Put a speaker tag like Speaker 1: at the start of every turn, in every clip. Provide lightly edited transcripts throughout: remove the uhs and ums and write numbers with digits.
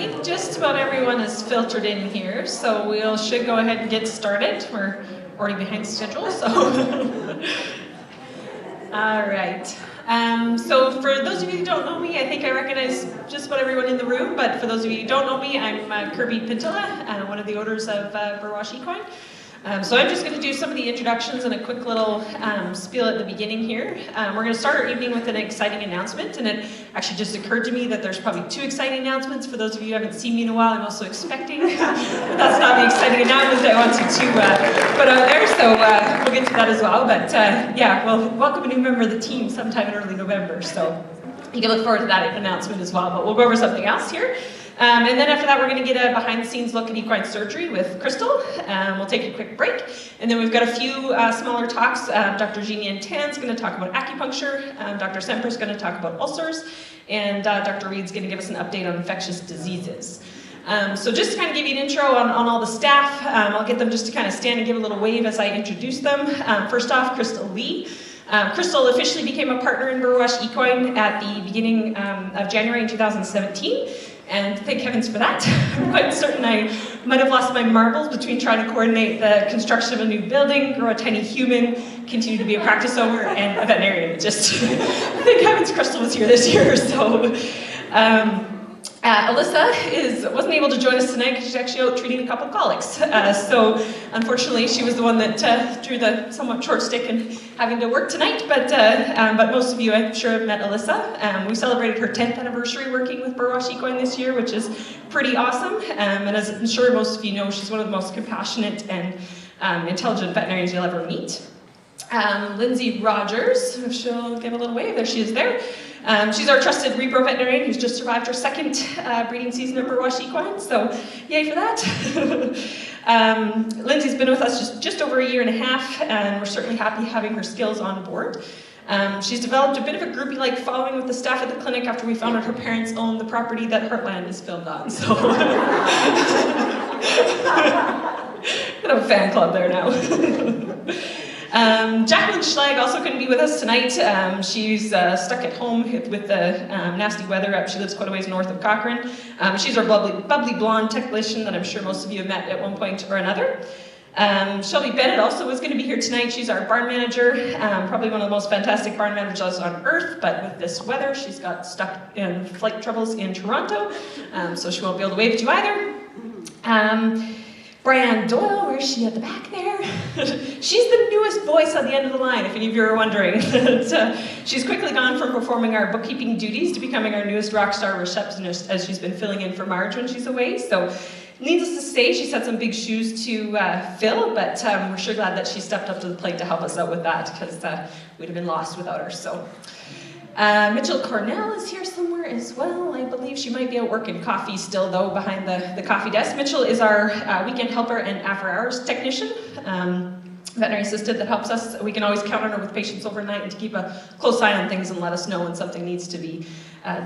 Speaker 1: think just about everyone is filtered in here, so we should go ahead and get started. We're already behind schedule, so. All right. So for those of you who don't know me, I think I recognize just about everyone in the room, but for those of you who don't know me, I'm Kirby Penttila, one of the owners of Burwash Equine. So I'm just going to do some of the introductions and a quick little spiel at the beginning here. We're going to start our evening with an exciting announcement, and it actually just occurred to me that there's probably two exciting announcements. For those of you who haven't seen me in a while, I'm also expecting. But that's not the exciting announcement I wanted to put out there, so we'll get to that as well. But yeah, well, welcome a new member of the team sometime in early November, so you can look forward to that announcement as well. But we'll go over something else here. And then after that, we're going to get a behind-the-scenes look at equine surgery with Crystal. We'll take a quick break. And then we've got a few smaller talks. Dr. Jeannie Tan's going to talk about acupuncture. Dr. Semper's going to talk about ulcers. And Dr. Reed's going to give us an update on infectious diseases. So just to kind of give you an intro on all the staff, I'll get them just to kind of stand and give a little wave as I introduce them. First off, Crystal Lee. Crystal officially became a partner in Burwash Equine at the beginning of January in 2017. And thank heavens for that. I'm quite certain I might have lost my marbles between trying to coordinate the construction of a new building, grow a tiny human, continue to be a practice owner, and a veterinarian. Just thank heavens Crystal was here this year. So Alyssa wasn't able to join us tonight because she's actually out treating a couple colics. So unfortunately, she was the one that drew the somewhat short stick in having to work tonight. But most of you, I'm sure, have met Alyssa. We celebrated her 10th anniversary working with Burwash Equine this year, which is pretty awesome. And as I'm sure most of you know, she's one of the most compassionate and intelligent veterinarians you'll ever meet. Lindsay Rogers, if she'll give a little wave, there she is there. She's our trusted repro veterinarian who's just survived her second breeding season at Burwash Equine, so yay for that. Lindsay's been with us just over a year and a half, and we're certainly happy having her skills on board. She's developed a bit of a groupie-like following with the staff at the clinic after we found out her parents own the property that Heartland is filmed on, so. Kind of a fan club there now. Jacqueline Schlag also couldn't be with us tonight. She's stuck at home with the nasty weather. She lives quite a ways north of Cochrane. She's our bubbly blonde technician that I'm sure most of you have met at one point or another. Shelby Bennett also is going to be here tonight. She's our barn manager, probably one of the most fantastic barn managers on earth, but with this weather, she's got stuck in flight troubles in Toronto, so she won't be able to wave at you either. Brianne Doyle, where's she at the back there? She's the newest voice on the end of the line, if any of you are wondering. She's quickly gone from performing our bookkeeping duties to becoming our newest rock star receptionist as she's been filling in for Marge when she's away. So needless to say, she's had some big shoes to fill, but we're sure glad that she stepped up to the plate to help us out with that because we'd have been lost without her. So. Mitchell Cornell is here somewhere as well. I believe she might be out working coffee still, though, behind the coffee desk. Mitchell is our weekend helper and after-hours technician, veterinary assistant that helps us. We can always count on her with patients overnight and to keep a close eye on things and let us know when something needs to be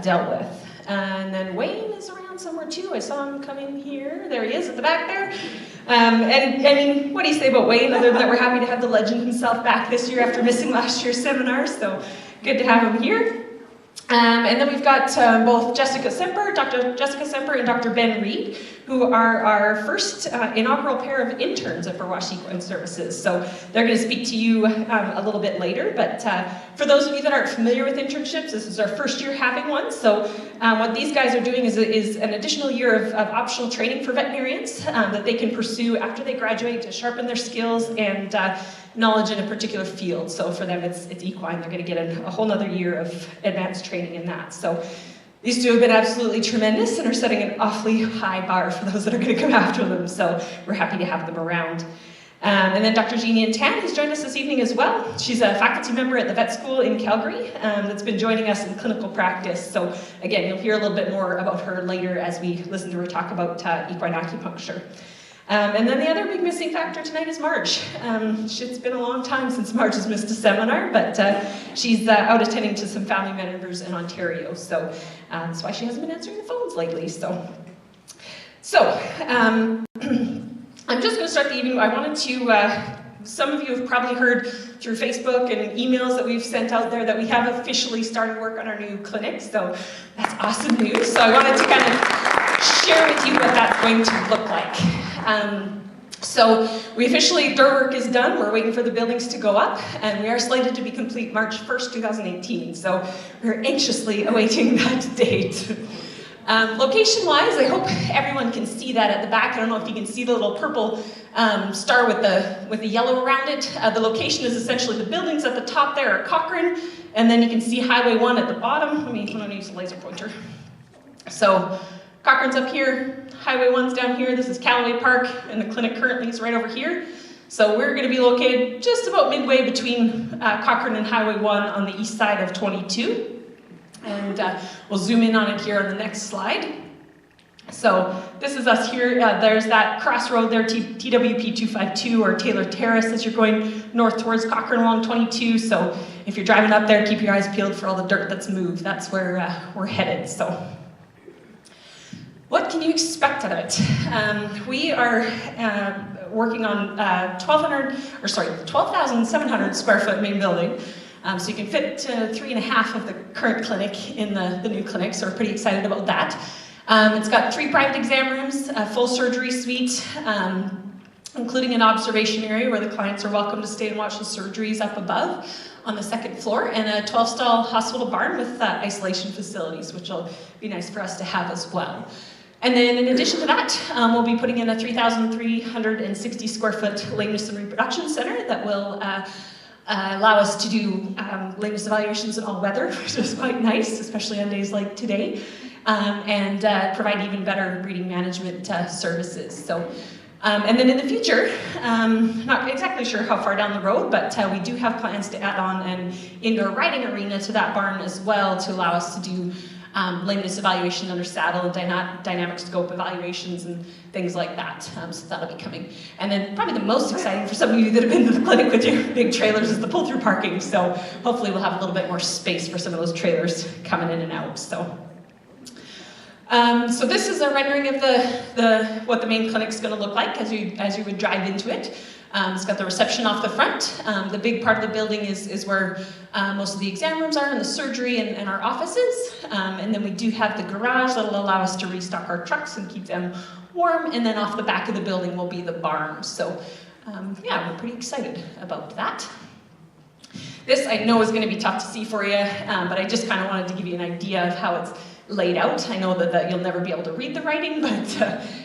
Speaker 1: dealt with. And then Wayne is around somewhere, too. I saw him come in here. There he is at the back there. And what do you say about Wayne, other than that we're happy to have the legend himself back this year after missing last year's seminar, so good to have him here. And then we've got both Dr. Jessica Semper and Dr. Ben Reed, who are our first inaugural pair of interns at Burwash Equine Services. So they're going to speak to you a little bit later, but for those of you that aren't familiar with internships, this is our first year having one. So what these guys are doing is an additional year of optional training for veterinarians that they can pursue after they graduate to sharpen their skills and knowledge in a particular field. So for them, it's equine. They're going to get a whole nother year of advanced training in that. So these two have been absolutely tremendous and are setting an awfully high bar for those that are going to come after them. So we're happy to have them around. And then Dr. Jeannie Tan has joined us this evening as well. She's a faculty member at the vet school in Calgary that's been joining us in clinical practice. So again, you'll hear a little bit more about her later as we listen to her talk about equine acupuncture. And then the other big missing factor tonight is Marge. It's been a long time since Marge has missed a seminar, but she's out attending to some family members in Ontario, so that's why she hasn't been answering the phones lately. So I'm just going to start the evening. I wanted to, some of you have probably heard through Facebook and emails that we've sent out there that we have officially started work on our new clinic, so that's awesome news. So I wanted to kind of share with you what that's going to look like. So we officially, dirt work is done. We're waiting for the buildings to go up, and we are slated to be complete March 1st, 2018. So we're anxiously awaiting that date. Location-wise, I hope everyone can see that at the back. I don't know if you can see the little purple star with the yellow around it. The location is essentially the buildings at the top there are Cochrane, and then you can see Highway 1 at the bottom. I'm going to use a laser pointer. So Cochrane's up here, Highway 1's down here, this is Callaway Park, and the clinic currently is right over here. So we're going to be located just about midway between Cochrane and Highway 1 on the east side of 22. And we'll zoom in on it here on the next slide. So this is us here. There's that crossroad there, TWP 252 or Taylor Terrace as you're going north towards Cochrane along 22. So if you're driving up there, keep your eyes peeled for all the dirt that's moved. That's where we're headed. So what can you expect out of it? We are working on 12,700 square foot main building. So you can fit 3.5 of the current clinic in the new clinic, so we're pretty excited about that. It's got 3 private exam rooms, a full surgery suite, including an observation area where the clients are welcome to stay and watch the surgeries up above on the 2nd floor, and a 12-stall hospital barn with isolation facilities, which will be nice for us to have as well. And then in addition to that, we'll be putting in a 3,360 square foot lameness and reproduction center that will allow us to do lameness evaluations in all weather, which is quite nice, especially on days like today, and provide even better breeding management services. So, and then in the future, not exactly sure how far down the road, but we do have plans to add on an indoor riding arena to that barn as well to allow us to do lameness evaluation under saddle and dynamic scope evaluations and things like that. So that'll be coming. And then probably the most exciting for some of you that have been to the clinic with your big trailers is the pull-through parking. So hopefully we'll have a little bit more space for some of those trailers coming in and out. So this is a rendering of what the main clinic's going to look like as you would drive into it. It's got the reception off the front. The big part of the building is where most of the exam rooms are, and the surgery and our offices. And then we do have the garage that'll allow us to restock our trucks and keep them warm. And then off the back of the building will be the barn. So yeah, we're pretty excited about that. This I know is going to be tough to see for you, but I just kind of wanted to give you an idea of how it's laid out. I know that you'll never be able to read the writing, but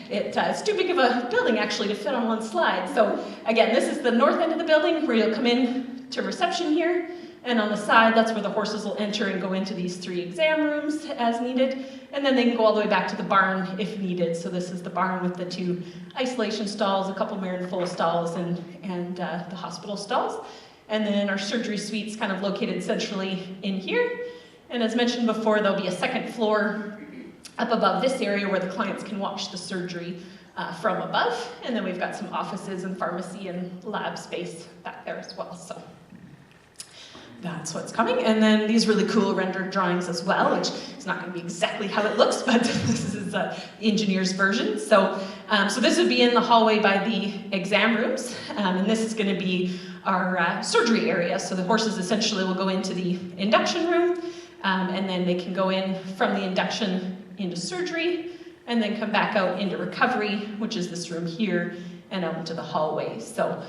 Speaker 1: it's too big of a building actually to fit on one slide. So again, this is the north end of the building where you'll come in to reception here, and on the side, that's where the horses will enter and go into these 3 exam rooms as needed, and then they can go all the way back to the barn if needed. So this is the barn with the 2 isolation stalls, a couple mare and foal stalls, and the hospital stalls. And then our surgery suite's kind of located centrally in here. And as mentioned before, there'll be a 2nd floor up above this area where the clients can watch the surgery from above. And then we've got some offices and pharmacy and lab space back there as well. So that's what's coming. And then these really cool rendered drawings as well, which is not going to be exactly how it looks, but this is the engineer's version. So, so this would be in the hallway by the exam rooms. And this is going to be our surgery area. So the horses essentially will go into the induction room. And then they can go in from the induction into surgery, and then come back out into recovery, which is this room here, and out into the hallway. So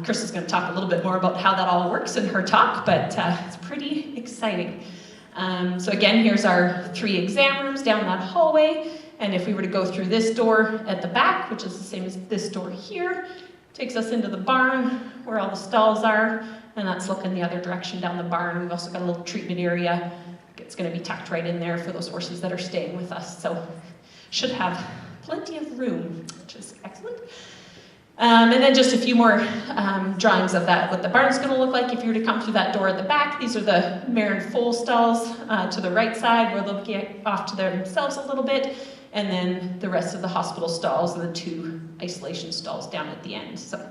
Speaker 1: Chris is going to talk a little bit more about how that all works in her talk, but it's pretty exciting. So again, here's our 3 exam rooms down that hallway, and if we were to go through this door at the back, which is the same as this door here, takes us into the barn where all the stalls are, and that's looking the other direction down the barn. We've also got a little treatment area. It's going to be tucked right in there for those horses that are staying with us. So should have plenty of room, which is excellent. And then just a few more drawings of that, what the barn's going to look like if you were to come through that door at the back. These are the mare and foal stalls to the right side where they'll get off to themselves a little bit. And then the rest of the hospital stalls and the 2 isolation stalls down at the end. So.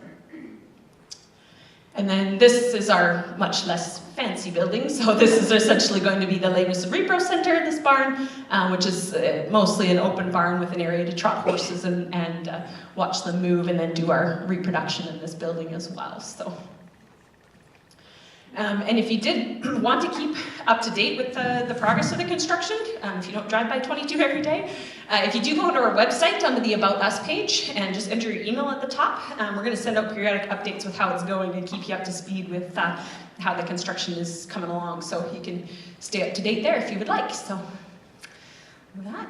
Speaker 1: And then this is our much less fancy building. So this is essentially going to be the lameness and repro center, this barn, which is mostly an open barn with an area to trot horses and watch them move, and then do our reproduction in this building as well. So. And if you did want to keep up to date with the progress of the construction, if you don't drive by 22 every day, if you do go to our website under the About Us page and just enter your email at the top, we're going to send out periodic updates with how it's going and keep you up to speed with how the construction is coming along. So you can stay up to date there if you would like. So with that.